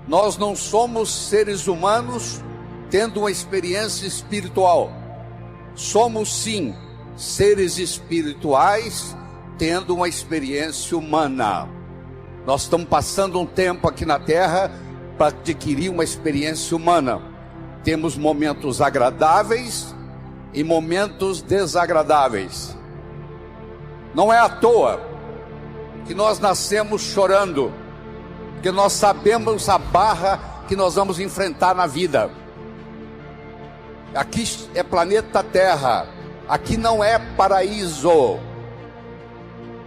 Nós não somos seres humanos tendo uma experiência espiritual. Somos sim seres espirituais tendo uma experiência humana. Nós estamos passando um tempo aqui na Terra para adquirir uma experiência humana. Temos momentos agradáveis e momentos desagradáveis. Não é à toa que nós nascemos chorando, porque nós sabemos a barra que nós vamos enfrentar na vida. Aqui é planeta Terra, aqui não é paraíso.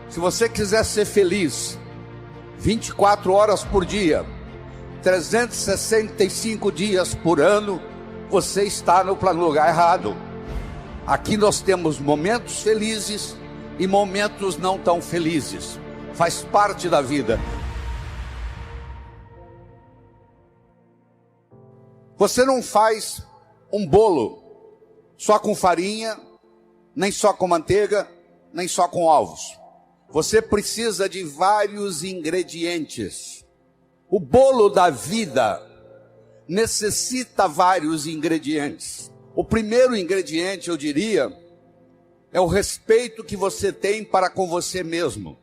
Se você quiser ser feliz 24 horas por dia, 365 dias por ano, você está no lugar errado. Aqui nós temos momentos felizes e momentos não tão felizes. Faz parte da vida. Você não faz um bolo só com farinha, nem só com manteiga, nem só com ovos. Você precisa de vários ingredientes. O bolo da vida necessita vários ingredientes. O primeiro ingrediente, eu diria, é o respeito que você tem para com você mesmo.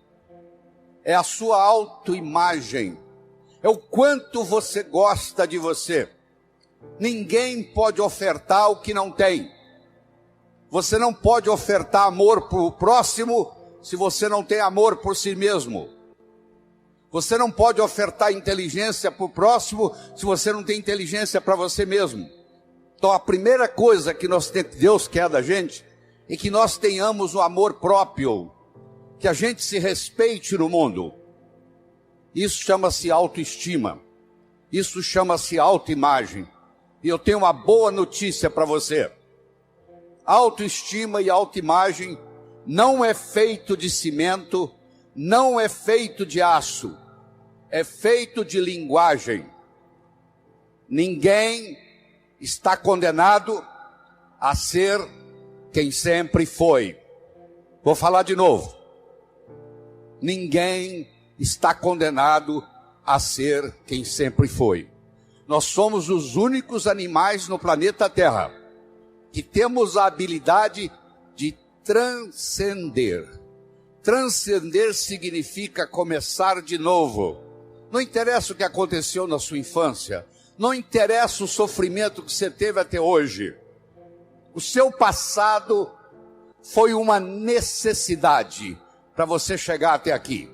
É a sua autoimagem. É o quanto você gosta de você. Ninguém pode ofertar o que não tem. Você não pode ofertar amor para o próximo se você não tem amor por si mesmo. Você não pode ofertar inteligência para o próximo se você não tem inteligência para você mesmo. Então a primeira coisa que Deus quer da gente é que nós tenhamos o amor próprio, que a gente se respeite no mundo. Isso chama-se autoestima, isso chama-se autoimagem. E eu tenho uma boa notícia para você. Autoestima e autoimagem não é feito de cimento, não é feito de aço, é feito de linguagem. Ninguém está condenado a ser quem sempre foi. Vou falar de novo. Ninguém está condenado a ser quem sempre foi. Nós somos os únicos animais no planeta Terra que temos a habilidade de transcender. Transcender significa começar de novo. Não interessa o que aconteceu na sua infância, não interessa o sofrimento que você teve até hoje. O seu passado foi uma necessidade para você chegar até aqui.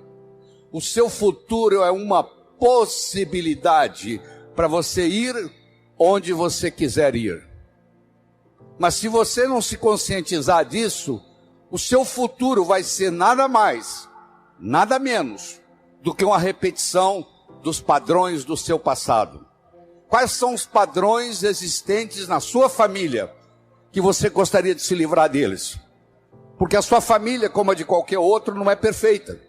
O seu futuro é uma possibilidade para você ir onde você quiser ir. Mas se você não se conscientizar disso, o seu futuro vai ser nada mais, nada menos do que uma repetição dos padrões do seu passado. Quais são os padrões existentes na sua família que você gostaria de se livrar deles? Porque a sua família, como a de qualquer outro, não é perfeita.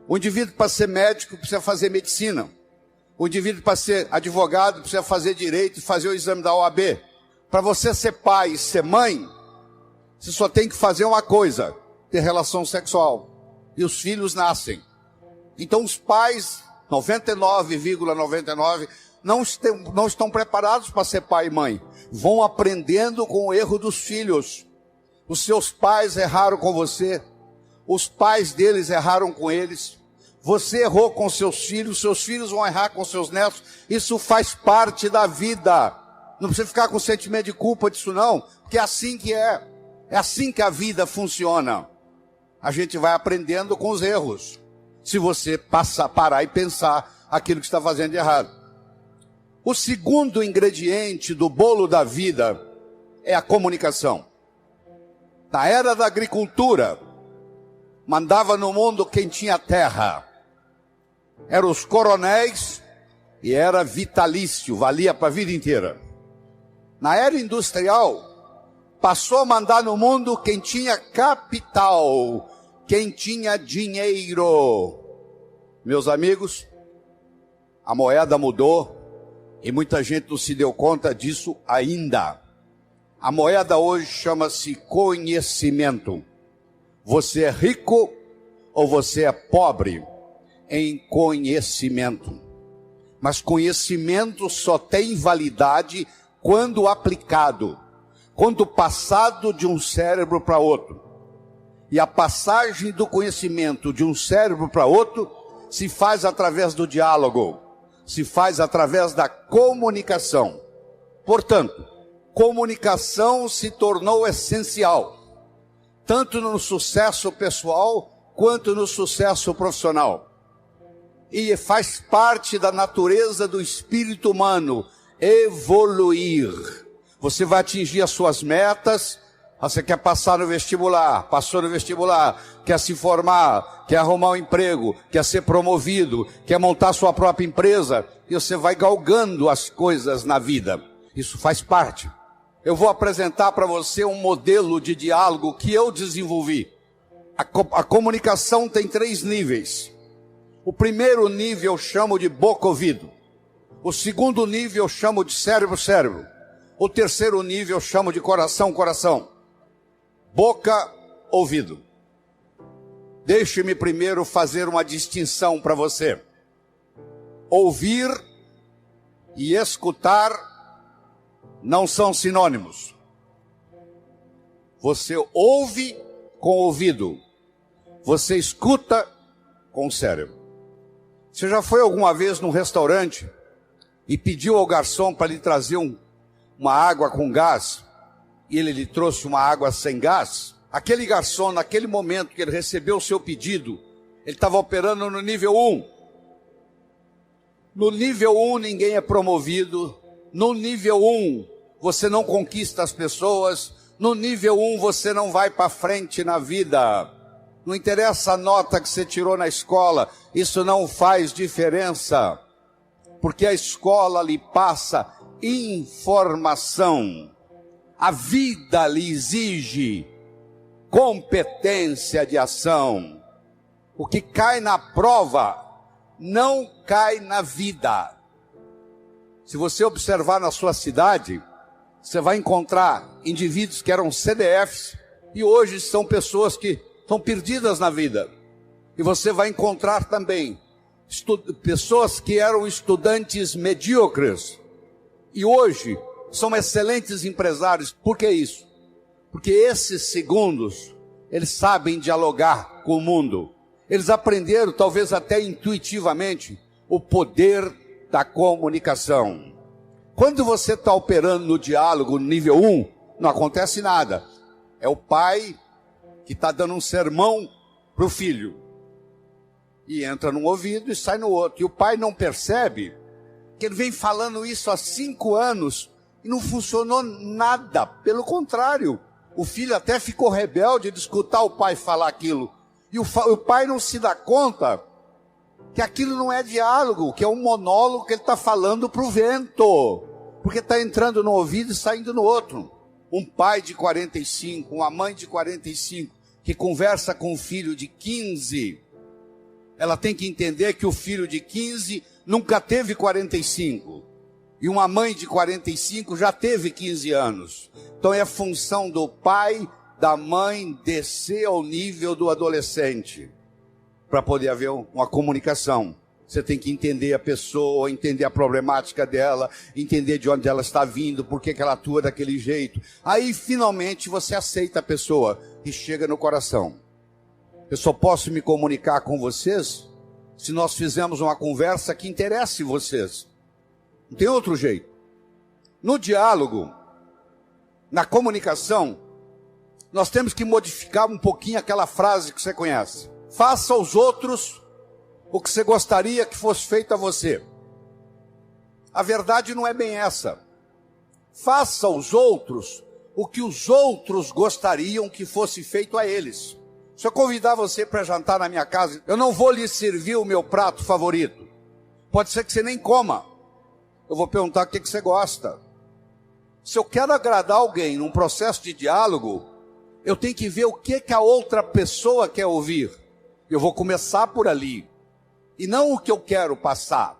O indivíduo, para ser médico, precisa fazer medicina. O indivíduo, para ser advogado, precisa fazer direito e fazer o exame da OAB. Para você ser pai e ser mãe, você só tem que fazer uma coisa: ter relação sexual. E os filhos nascem. Então os pais, 99,99, não estão preparados para ser pai e mãe. Vão aprendendo com o erro dos filhos. Os seus pais erraram com você. Os pais deles erraram com eles. Você errou com seus filhos vão errar com seus netos. Isso faz parte da vida. Não precisa ficar com sentimento de culpa disso não, porque é assim que é. É assim que a vida funciona. A gente vai aprendendo com os erros. Se você parar e pensar aquilo que está fazendo de errado. O segundo ingrediente do bolo da vida é a comunicação. Na era da agricultura, mandava no mundo quem tinha terra. Eram os coronéis e era vitalício, valia para a vida inteira. Na era industrial, passou a mandar no mundo quem tinha capital, quem tinha dinheiro. Meus amigos, a moeda mudou e muita gente não se deu conta disso ainda. A moeda hoje chama-se conhecimento. Você é rico ou você é pobre em conhecimento. Mas conhecimento só tem validade quando aplicado, quando passado de um cérebro para outro. E a passagem do conhecimento de um cérebro para outro se faz através do diálogo, se faz através da comunicação. Portanto, comunicação se tornou essencial, tanto no sucesso pessoal quanto no sucesso profissional. E faz parte da natureza do espírito humano evoluir. Você vai atingir as suas metas. Você quer passar no vestibular, passou no vestibular, quer se formar, quer arrumar um emprego, quer ser promovido, quer montar sua própria empresa, e você vai galgando as coisas na vida. Isso faz parte. Eu vou apresentar para você um modelo de diálogo que eu desenvolvi. A comunicação tem 3 níveis. O primeiro nível eu chamo de boca-ouvido. O segundo nível eu chamo de cérebro-cérebro. O terceiro nível eu chamo de coração-coração. Boca, ouvido. Deixe-me primeiro fazer uma distinção para você. Ouvir e escutar não são sinônimos. Você ouve com o ouvido. Você escuta com o cérebro. Você já foi alguma vez num restaurante e pediu ao garçom para lhe trazer uma água com gás? E ele lhe trouxe uma água sem gás? Aquele garçom, naquele momento que ele recebeu o seu pedido, ele estava operando no nível 1. No nível 1 ninguém é promovido. No nível 1 você não conquista as pessoas. No nível 1 você não vai para frente na vida. Não interessa a nota que você tirou na escola, isso não faz diferença. Porque a escola lhe passa informação. A vida lhe exige competência de ação. O que cai na prova não cai na vida. Se você observar na sua cidade, você vai encontrar indivíduos que eram CDFs e hoje são pessoas que estão perdidas na vida. E você vai encontrar também pessoas que eram estudantes medíocres e hoje são excelentes empresários. Por que isso? Porque esses segundos, eles sabem dialogar com o mundo. Eles aprenderam, talvez até intuitivamente, o poder da comunicação. Quando você está operando no diálogo nível 1, não acontece nada. É o pai que está dando um sermão para o filho. E entra num ouvido e sai no outro. E o pai não percebe que ele vem falando isso há 5 anos e não funcionou nada. Pelo contrário, o filho até ficou rebelde de escutar o pai falar aquilo. E o pai não se dá conta que aquilo não é diálogo, que é um monólogo que ele está falando para o vento. Porque está entrando no ouvido e saindo no outro. Um pai de 45, uma mãe de 45, que conversa com um filho de 15, ela tem que entender que o filho de 15 nunca teve 45. E uma mãe de 45 já teve 15 anos. Então é função do pai, da mãe, descer ao nível do adolescente. Para poder haver uma comunicação. Você tem que entender a pessoa, entender a problemática dela, entender de onde ela está vindo, por que ela atua daquele jeito. Aí finalmente você aceita a pessoa e chega no coração. Eu só posso me comunicar com vocês se nós fizermos uma conversa que interesse vocês. Não tem outro jeito. No diálogo, na comunicação, nós temos que modificar um pouquinho aquela frase que você conhece. Faça aos outros o que você gostaria que fosse feito a você. A verdade não é bem essa. Faça aos outros o que os outros gostariam que fosse feito a eles. Se eu convidar você para jantar na minha casa, eu não vou lhe servir o meu prato favorito. Pode ser que você nem coma. Eu vou perguntar o que você gosta. Se eu quero agradar alguém num processo de diálogo, eu tenho que ver o que a outra pessoa quer ouvir. Eu vou começar por ali. E não o que eu quero passar.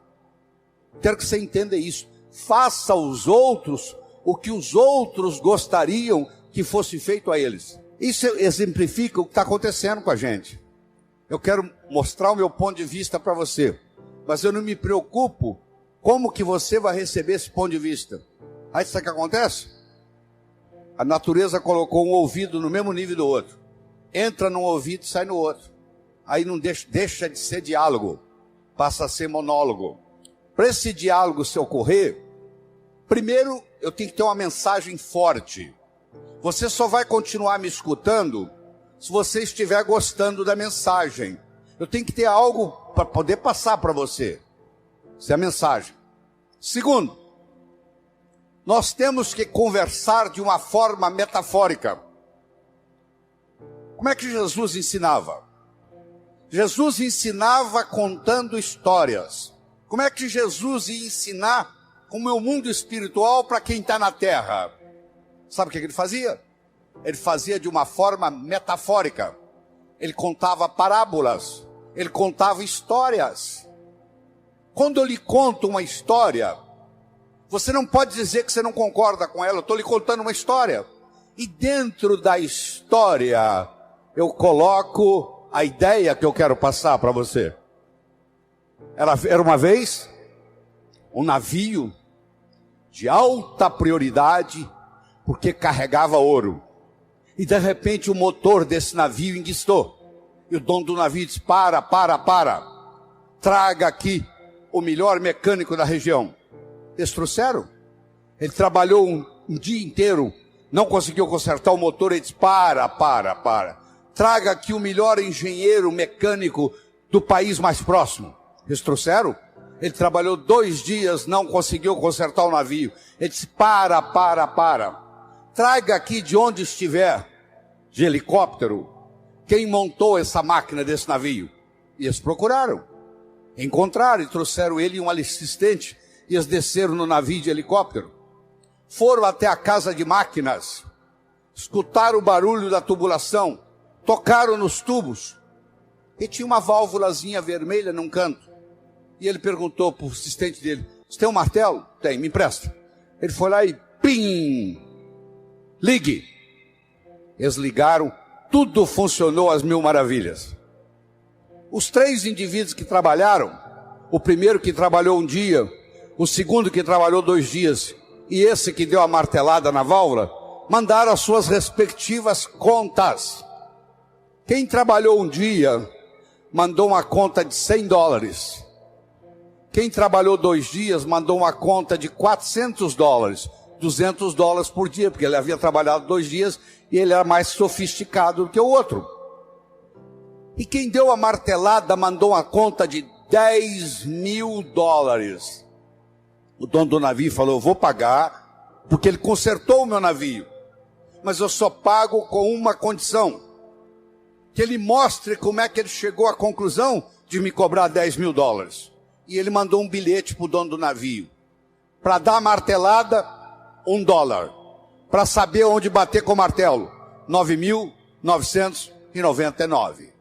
Quero que você entenda isso. Faça aos outros o que os outros gostariam que fosse feito a eles. Isso exemplifica o que está acontecendo com a gente. Eu quero mostrar o meu ponto de vista para você. Mas eu não me preocupo Como que você vai receber esse ponto de vista? Aí sabe o que acontece? A natureza colocou um ouvido no mesmo nível do outro. Entra num ouvido e sai no outro. Aí não deixa de ser diálogo, passa a ser monólogo. Para esse diálogo se ocorrer, primeiro eu tenho que ter uma mensagem forte. Você só vai continuar me escutando se você estiver gostando da mensagem. Eu tenho que ter algo para poder passar para você. Essa é a mensagem. Segundo, nós temos que conversar de uma forma metafórica. Como é que Jesus ensinava? Jesus ensinava contando histórias. Como é que Jesus ia ensinar o meu mundo espiritual para quem está na terra? Sabe o que ele fazia? Ele fazia de uma forma metafórica. Ele contava parábolas. Ele contava histórias. Quando eu lhe conto uma história, você não pode dizer que você não concorda com ela. Eu estou lhe contando uma história. E dentro da história, eu coloco a ideia que eu quero passar para você. Era uma vez um navio de alta prioridade, porque carregava ouro. E de repente o motor desse navio enguiçou. E o dono do navio disse: para. Traga aqui o melhor mecânico da região. Eles trouxeram. Ele trabalhou um dia inteiro, não conseguiu consertar o motor. Ele disse: para. Traga aqui o melhor engenheiro mecânico do país mais próximo. Eles trouxeram. Ele trabalhou 2 dias, não conseguiu consertar o navio. Ele disse: para. Traga aqui de onde estiver, de helicóptero, quem montou essa máquina desse navio. E eles procuraram, encontraram e trouxeram ele e um assistente. E eles desceram no navio de helicóptero. Foram até a casa de máquinas, escutaram o barulho da tubulação, tocaram nos tubos. E tinha uma válvulazinha vermelha num canto. E ele perguntou para o assistente dele: você tem um martelo? Tem, me empresta. Ele foi lá e pim! Ligue. Eles ligaram, tudo funcionou às mil maravilhas. Os 3 indivíduos que trabalharam, o primeiro que trabalhou um dia, o segundo que trabalhou 2 dias, e esse que deu a martelada na válvula, mandaram as suas respectivas contas. Quem trabalhou um dia, mandou uma conta de $100. Quem trabalhou 2 dias, mandou uma conta de $400. $200 por dia, porque ele havia trabalhado 2 dias e ele era mais sofisticado do que o outro. E quem deu a martelada mandou uma conta de $10.000. O dono do navio falou: eu vou pagar, porque ele consertou o meu navio, mas eu só pago com uma condição: que ele mostre como é que ele chegou à conclusão de me cobrar $10.000. E ele mandou um bilhete para o dono do navio. Para dar a martelada, $1. Para saber onde bater com o martelo, 9.999.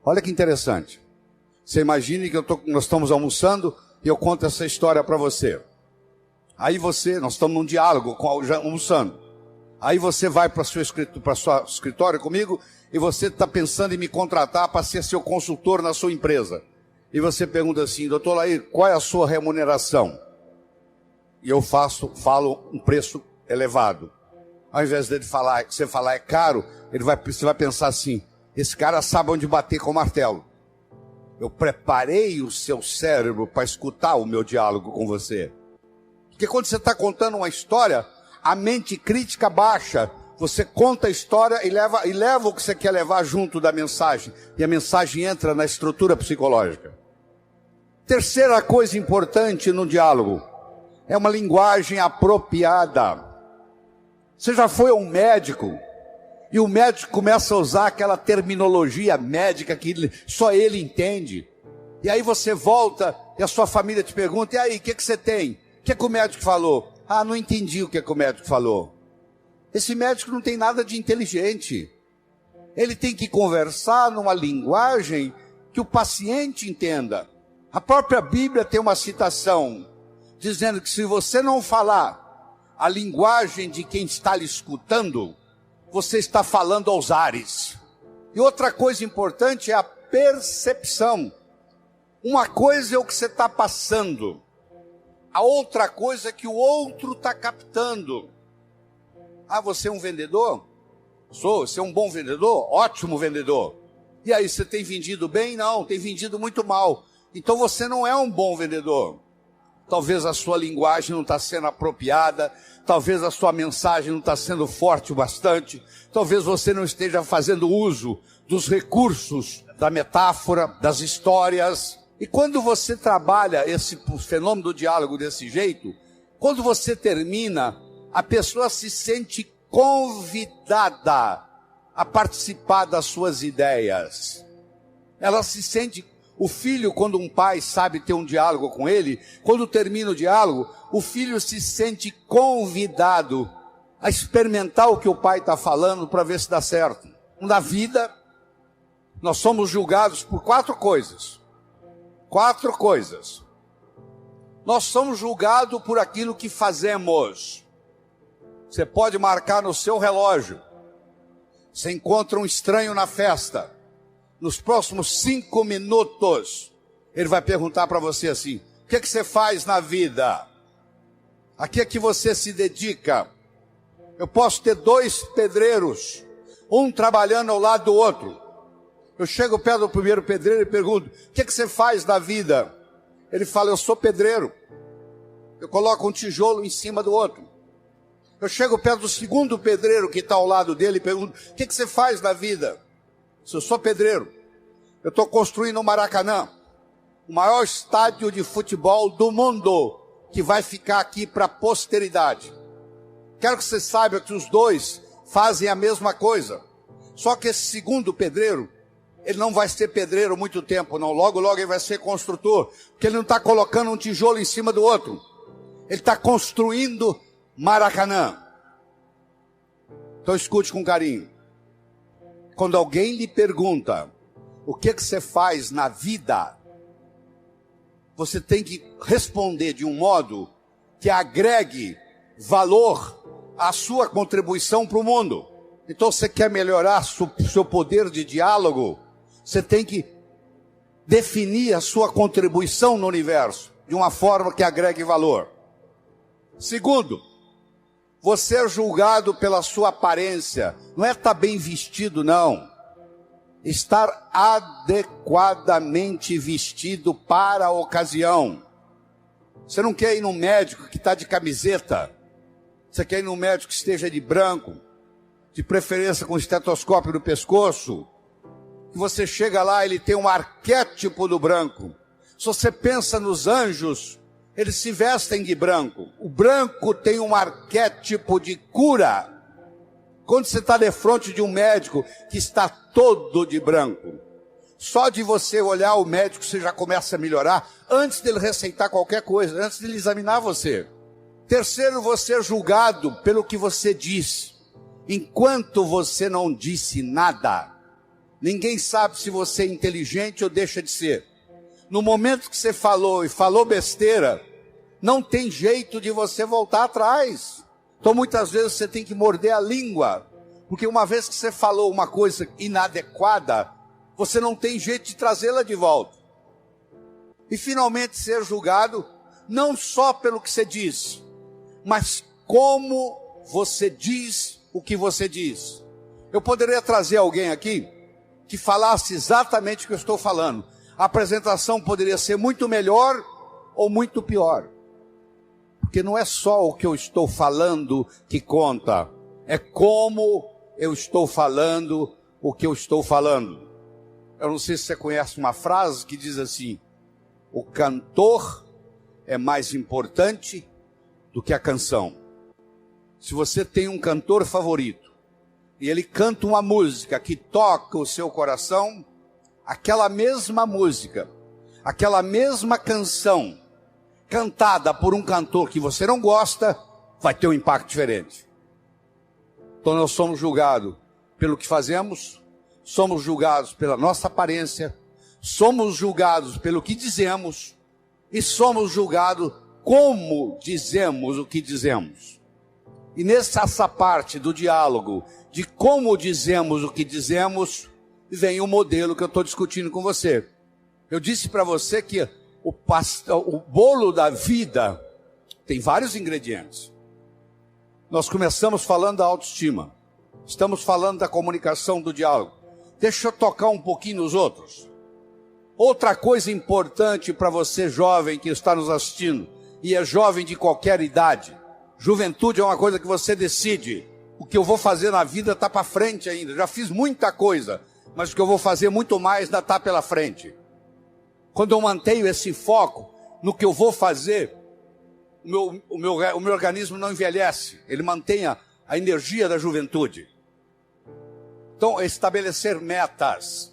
Olha que interessante. Você imagine que nós estamos almoçando e eu conto essa história para você. Aí nós estamos num diálogo, almoçando. Aí você vai para o seu escritório comigo e você está pensando em me contratar para ser seu consultor na sua empresa. E você pergunta assim: doutor Lair, qual é a sua remuneração? E eu falo um preço elevado. Ao invés dele falar, você falar é caro, você vai pensar assim: esse cara sabe onde bater com o martelo. Eu preparei o seu cérebro para escutar o meu diálogo com você. Porque quando você está contando uma história, a mente crítica baixa. Você conta a história e leva o que você quer levar junto da mensagem. E a mensagem entra na estrutura psicológica. Terceira coisa importante no diálogo é uma linguagem apropriada. Você já foi a um médico e o médico começa a usar aquela terminologia médica que só ele entende. E aí você volta e a sua família te pergunta: e aí, o que você tem? O que o médico falou? Ah, não entendi o que o médico falou. Esse médico não tem nada de inteligente. Ele tem que conversar numa linguagem que o paciente entenda. A própria Bíblia tem uma citação dizendo que se você não falar a linguagem de quem está lhe escutando, você está falando aos ares. E outra coisa importante é a percepção. Uma coisa é o que você está passando, a outra coisa que o outro está captando. Ah, você é um vendedor? Sou. Você é um bom vendedor? Ótimo vendedor. E aí, você tem vendido bem? Não, tem vendido muito mal. Então você não é um bom vendedor. Talvez a sua linguagem não está sendo apropriada, talvez a sua mensagem não está sendo forte o bastante, talvez você não esteja fazendo uso dos recursos, da metáfora, das histórias. E quando você trabalha esse fenômeno do diálogo desse jeito, quando você termina, a pessoa se sente convidada a participar das suas ideias. Ela se sente... O filho, quando um pai sabe ter um diálogo com ele, quando termina o diálogo, o filho se sente convidado a experimentar o que o pai está falando para ver se dá certo. Na vida, nós somos julgados por 4 coisas. 4 coisas. Nós somos julgados por aquilo que fazemos. Você pode marcar no seu relógio. Você encontra um estranho na festa. Nos próximos 5 minutos, ele vai perguntar para você assim: o que você faz na vida? A que é que você se dedica? Eu posso ter 2 pedreiros, um trabalhando ao lado do outro. Eu chego perto do primeiro pedreiro e pergunto: o que você faz na vida? Ele fala: eu sou pedreiro. Eu coloco um tijolo em cima do outro. Eu chego perto do segundo pedreiro que está ao lado dele e pergunto: o que você faz na vida? Eu sou pedreiro. Eu estou construindo o Maracanã, o maior estádio de futebol do mundo, que vai ficar aqui para a posteridade. Quero que você saiba que os 2 fazem a mesma coisa. Só que esse segundo pedreiro, ele não vai ser pedreiro muito tempo, não. Logo, logo ele vai ser construtor, porque ele não está colocando um tijolo em cima do outro. Ele está construindo Maracanã. Então escute com carinho. Quando alguém lhe pergunta o que você faz na vida, você tem que responder de um modo que agregue valor à sua contribuição para o mundo. Então, você quer melhorar seu poder de diálogo, você tem que definir a sua contribuição no universo de uma forma que agregue valor. Segundo, você é julgado pela sua aparência. Não é estar bem vestido, não. Estar adequadamente vestido para a ocasião. Você não quer ir num médico que está de camiseta. Você quer ir num médico que esteja de branco, de preferência com estetoscópio no pescoço. Que você chega lá, ele tem um arquétipo do branco. Se você pensa nos anjos, eles se vestem de branco. O branco tem um arquétipo de cura. Quando você está de frente de um médico que está todo de branco, só de você olhar o médico você já começa a melhorar, antes dele receitar qualquer coisa, antes dele examinar você. Terceiro, você é julgado pelo que você diz. Enquanto você não disse nada, ninguém sabe se você é inteligente ou deixa de ser. No momento que você falou e falou besteira, não tem jeito de você voltar atrás. Então muitas vezes você tem que morder a língua, porque uma vez que você falou uma coisa inadequada, você não tem jeito de trazê-la de volta. E finalmente ser julgado não só pelo que você diz, mas como você diz o que você diz. Eu poderia trazer alguém aqui que falasse exatamente o que eu estou falando. A apresentação poderia ser muito melhor ou muito pior. Porque não é só o que eu estou falando que conta, é como eu estou falando o que eu estou falando. Eu não sei se você conhece uma frase que diz assim: o cantor é mais importante do que a canção. Se você tem um cantor favorito e ele canta uma música que toca o seu coração, aquela mesma música, aquela mesma canção cantada por um cantor que você não gosta, vai ter um impacto diferente. Então nós somos julgados pelo que fazemos, somos julgados pela nossa aparência, somos julgados pelo que dizemos e somos julgados como dizemos o que dizemos. E nessa parte do diálogo de como dizemos o que dizemos, vem o modelo que eu estou discutindo com você. Eu disse para você que o bolo da vida Tem vários ingredientes. Nós começamos falando da autoestima. Estamos falando da comunicação, do diálogo. Deixa eu tocar um pouquinho nos outros. Outra coisa importante para você jovem que está nos assistindo, e é jovem de qualquer idade. Juventude é uma coisa que você decide. O que eu vou fazer na vida está para frente ainda. Já fiz muita coisa, mas o que eu vou fazer muito mais ainda está pela frente. Quando eu mantenho esse foco no que eu vou fazer, o meu organismo não envelhece. Ele mantém a energia da juventude. Então, estabelecer metas.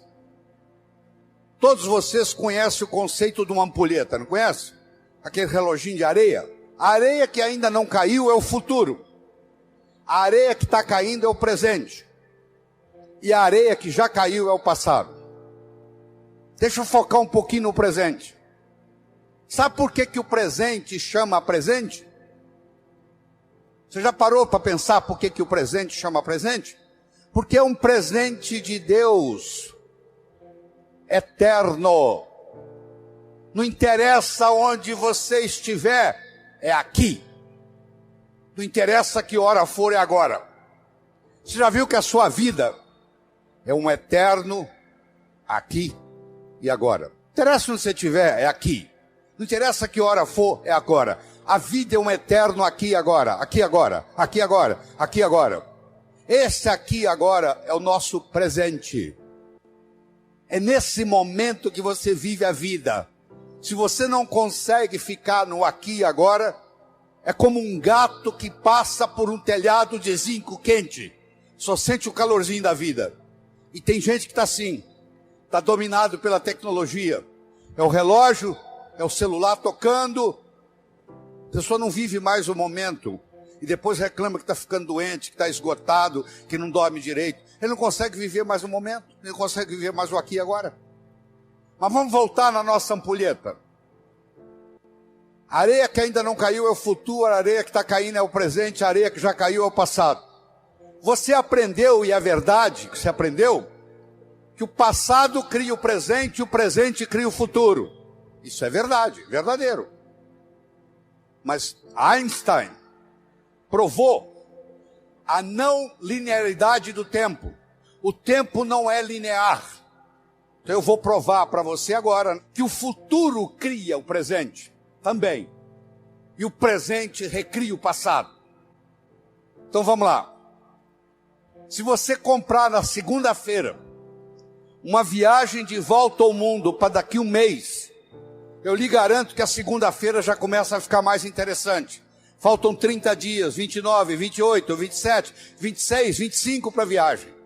Todos vocês conhecem o conceito de uma ampulheta, não conhece? Aquele reloginho de areia. A areia que ainda não caiu é o futuro. A areia que está caindo é o presente. E a areia que já caiu é o passado. Deixa eu focar um pouquinho no presente. Sabe por que o presente chama presente? Você já parou para pensar por que o presente chama presente? Porque é um presente de Deus. Eterno. Não interessa onde você estiver, é aqui. Não interessa que hora for, é agora. Você já viu que a sua vida é um eterno aqui e agora. Não interessa onde você estiver, é aqui. Não interessa que hora for, é agora. A vida é um eterno aqui e agora, aqui agora, aqui agora, aqui agora. Esse aqui agora é o nosso presente. É nesse momento que você vive a vida. Se você não consegue ficar no aqui e agora, é como um gato que passa por um telhado de zinco quente. Só sente o calorzinho da vida. E tem gente que está assim, está dominado pela tecnologia. É o relógio, é o celular tocando. A pessoa não vive mais o momento. E depois reclama que está ficando doente, que está esgotado, que não dorme direito. Ele não consegue viver mais o momento. Ele não consegue viver mais o aqui e agora. Mas vamos voltar na nossa ampulheta. A areia que ainda não caiu é o futuro, a areia que está caindo é o presente, a areia que já caiu é o passado. Você aprendeu, e é verdade que você aprendeu, que o passado cria o presente cria o futuro. Isso é verdade, verdadeiro. Mas Einstein provou a não linearidade do tempo. O tempo não é linear. Então eu vou provar para você agora que o futuro cria o presente também. E o presente recria o passado. Então vamos lá. Se você comprar na segunda-feira uma viagem de volta ao mundo para daqui um mês, eu lhe garanto que a segunda-feira já começa a ficar mais interessante. Faltam 30 dias, 29, 28, 27, 26, 25 para a viagem.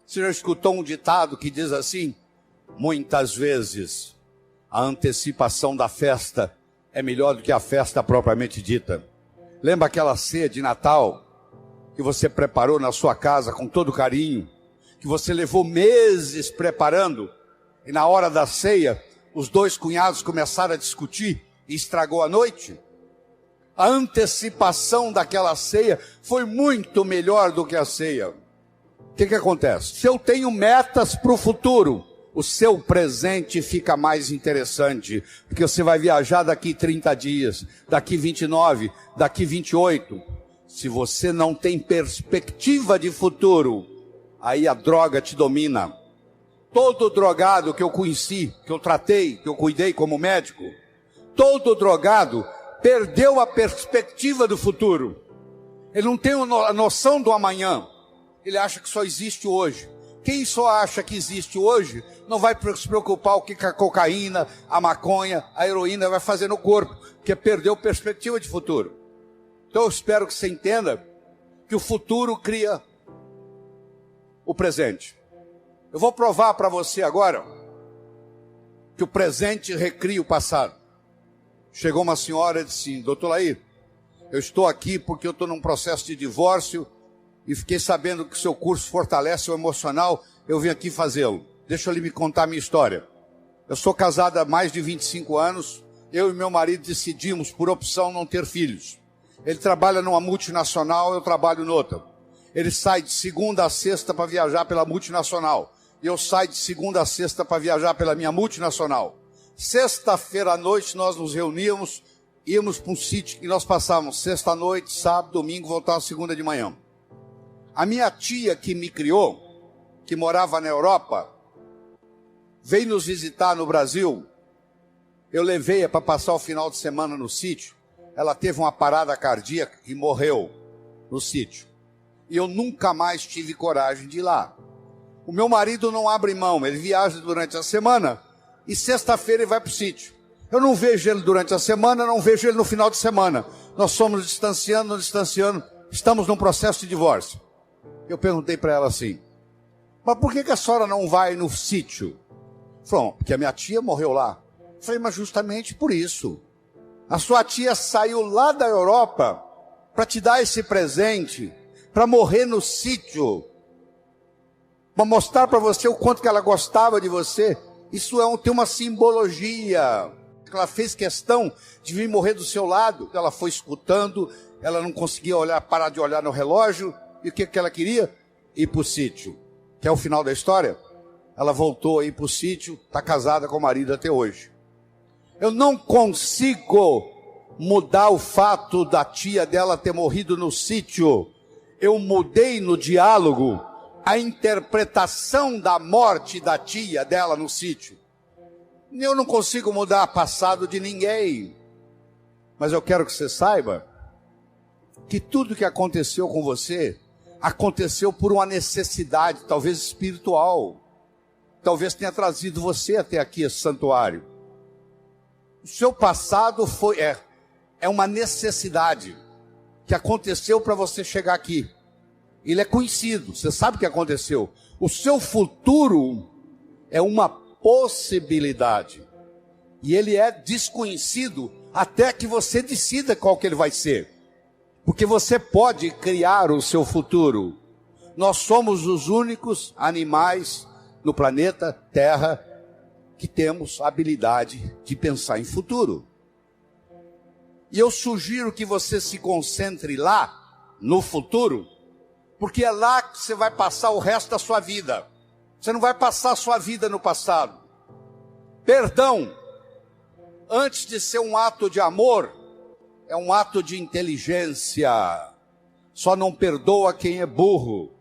Você já escutou um ditado que diz assim? Muitas vezes a antecipação da festa é melhor do que a festa propriamente dita. Lembra aquela ceia de Natal que você preparou na sua casa com todo carinho, que você levou meses preparando, e na hora da ceia os dois cunhados começaram a discutir e estragou a noite? A antecipação daquela ceia foi muito melhor do que a ceia. O que acontece? Se eu tenho metas para o futuro, o seu presente fica mais interessante, porque você vai viajar daqui 30 dias, daqui 29, daqui 28. Se você não tem perspectiva de futuro, aí a droga te domina. Todo drogado que eu conheci, que eu tratei, que eu cuidei como médico, todo drogado perdeu a perspectiva do futuro. Ele não tem a noção do amanhã. Ele acha que só existe hoje. Quem só acha que existe hoje, não vai se preocupar o que a cocaína, a maconha, a heroína vai fazer no corpo, porque perdeu perspectiva de futuro. Então eu espero que você entenda que o futuro cria o presente. Eu vou provar para você agora que o presente recria o passado. Chegou uma senhora e disse: doutor Laí, eu estou aqui porque eu estou num processo de divórcio e fiquei sabendo que o seu curso fortalece o emocional, eu vim aqui fazê-lo. Deixa eu lhe contar a minha história. Eu sou casado há mais de 25 anos, eu e meu marido decidimos, por opção, não ter filhos. Ele trabalha numa multinacional, eu trabalho noutra. Ele sai de segunda a sexta para viajar pela multinacional. E eu saio de segunda a sexta para viajar pela minha multinacional. Sexta-feira à noite nós nos reuníamos íamos para um sítio e nós passávamos sexta-noite, sábado, domingo, voltávamos segunda de manhã. A minha tia que me criou, que morava na Europa, veio nos visitar no Brasil. Eu levei-a para passar o final de semana no sítio. Ela teve uma parada cardíaca e morreu no sítio. E eu nunca mais tive coragem de ir lá. O meu marido não abre mão, ele viaja durante a semana e sexta-feira ele vai para o sítio. Eu não vejo ele durante a semana, não vejo ele no final de semana. Nós somos distanciando, estamos num processo de divórcio. Eu perguntei para ela assim, mas por que a senhora não vai no sítio? Falou, porque a minha tia morreu lá. Eu falei, mas justamente por isso. A sua tia saiu lá da Europa para te dar esse presente, para morrer no sítio, para mostrar para você o quanto que ela gostava de você. Isso tem uma simbologia. Ela fez questão de vir morrer do seu lado. Ela foi escutando, ela não conseguia parar de olhar no relógio. E o que ela queria? Ir para o sítio. Que é o final da história. Ela voltou a ir para o sítio, está casada com o marido até hoje. Eu não consigo mudar o fato da tia dela ter morrido no sítio. Eu mudei no diálogo a interpretação da morte da tia dela no sítio. Eu não consigo mudar o passado de ninguém. Mas eu quero que você saiba que tudo que aconteceu com você aconteceu por uma necessidade, talvez espiritual. Talvez tenha trazido você até aqui, esse santuário. O seu passado é uma necessidade que aconteceu para você chegar aqui. Ele é conhecido, você sabe o que aconteceu. O seu futuro é uma possibilidade. E ele é desconhecido até que você decida qual que ele vai ser. Porque você pode criar o seu futuro. Nós somos os únicos animais no planeta Terra que temos a habilidade de pensar em futuro. E eu sugiro que você se concentre lá, no futuro, porque é lá que você vai passar o resto da sua vida. Você não vai passar a sua vida no passado. Perdão, antes de ser um ato de amor, é um ato de inteligência. Só não perdoa quem é burro.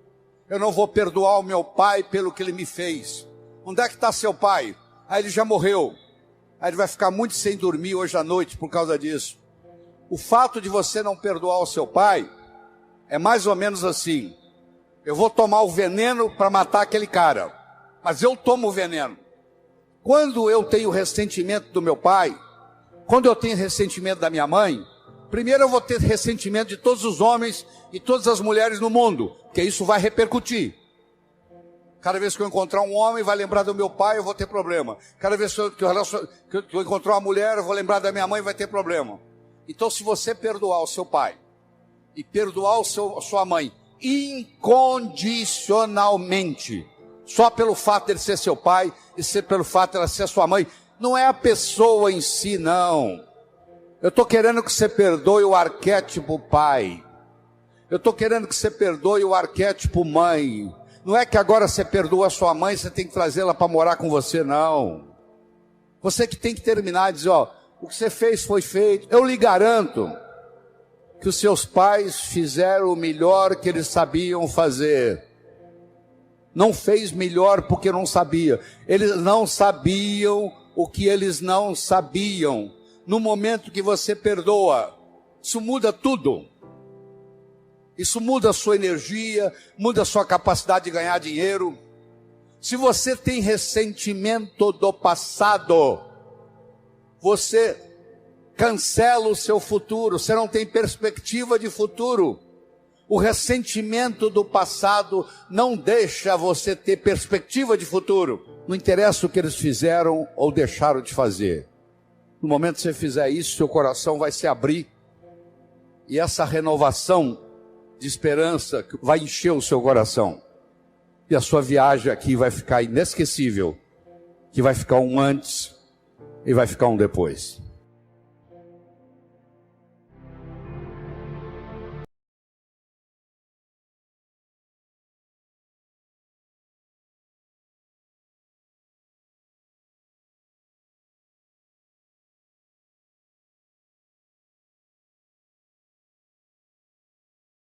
Eu não vou perdoar o meu pai pelo que ele me fez. Onde é que está seu pai? Ele já morreu. Ele vai ficar muito sem dormir hoje à noite por causa disso. O fato de você não perdoar o seu pai é mais ou menos assim. Eu vou tomar o veneno para matar aquele cara, mas eu tomo o veneno. Quando eu tenho ressentimento do meu pai, quando eu tenho ressentimento da minha mãe, primeiro eu vou ter ressentimento de todos os homens e todas as mulheres no mundo, porque isso vai repercutir. Cada vez que eu encontrar um homem, vai lembrar do meu pai, eu vou ter problema. Cada vez que eu encontrar uma mulher, eu vou lembrar da minha mãe, vai ter problema. Então, se você perdoar o seu pai e perdoar a sua mãe incondicionalmente, só pelo fato de ele ser seu pai e pelo fato de ela ser sua mãe, não é a pessoa em si, não. Eu estou querendo que você perdoe o arquétipo pai. Eu estou querendo que você perdoe o arquétipo mãe. Não é que agora você perdoa a sua mãe, você tem que trazê-la para morar com você, não. Você que tem que terminar e dizer, o que você fez foi feito. Eu lhe garanto que os seus pais fizeram o melhor que eles sabiam fazer. Não fez melhor porque não sabia. Eles não sabiam o que eles não sabiam. No momento que você perdoa, isso muda tudo. Isso muda a sua energia, muda a sua capacidade de ganhar dinheiro. Se você tem ressentimento do passado, você cancela o seu futuro, você não tem perspectiva de futuro. O ressentimento do passado não deixa você ter perspectiva de futuro. Não interessa o que eles fizeram ou deixaram de fazer. No momento que você fizer isso, seu coração vai se abrir. E essa renovação de esperança vai encher o seu coração. E a sua viagem aqui vai ficar inesquecível. Que vai ficar um antes e vai ficar um depois.